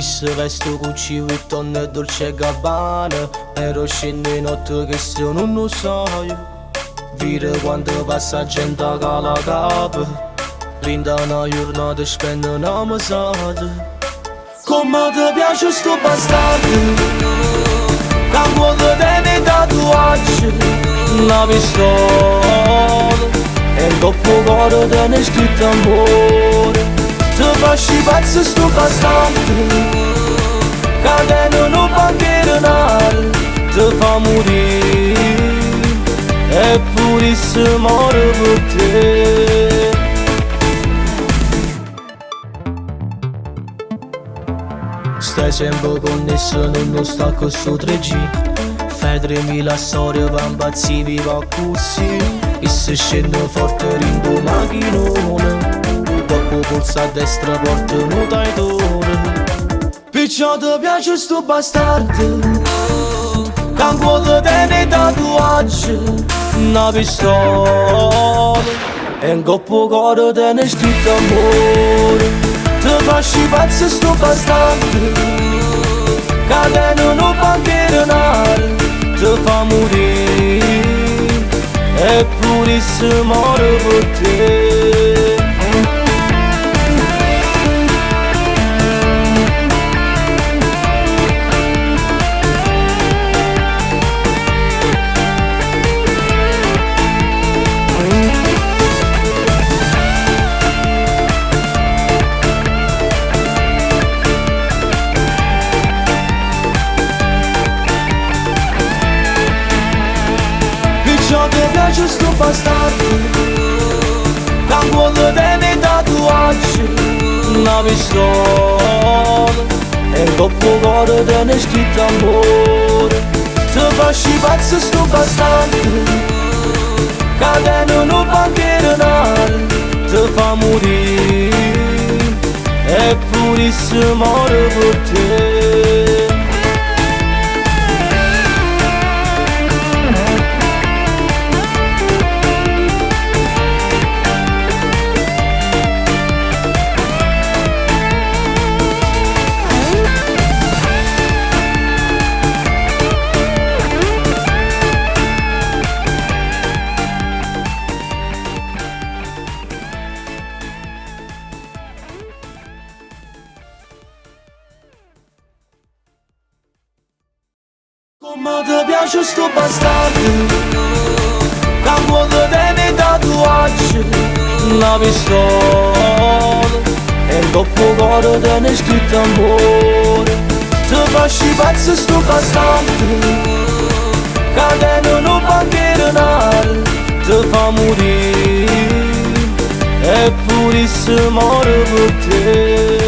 se vesto Gucci, Vuitton e Dolce Gabbana, però scendo in notte che se non lo sai. Vire quando passa gente che la capa, rinda una giornata e spende una mesata. Come ti piace sto bastardo, che vuole tenere tatuaggi, una pistola e in dopo cuore tiene scritto amore. Ti facci pazzo sto bastardo, che tiene un bandiera nera, ti fa morire e pure se muore per te. Stai sempre connesso, non stacco su 3G. Fai 3000 storie per impazzire, viva così. E se scendo forte rindo macchinone, dopo polsa a destra porta un taitore. Perciò ti piace sto bastardo, che vuole tenere tatuaggi, una pistola e in coppo cuore tiene scritto amore. Ti facci pazzo sto bastardo, che tiene una bandiera nera, ti fa morire e pure se muore per te. Perciò ti piace sto bastardo, che vuole tenere tatuaggi, una pistola e in coppo cuore tiene scritto amore. Ti facci pazzo sto bastardo, che tiene una bandiera nera, ti fa morire e pure se muore per te. Come ti piace sto bastardo, che vuole tenere tatuaggi, una pistola e in coppo cuore tiene scritto amore. Ti facci pazzo sto bastardo, che tiene una bandiera nera, ti fa morire e pure se muore per te.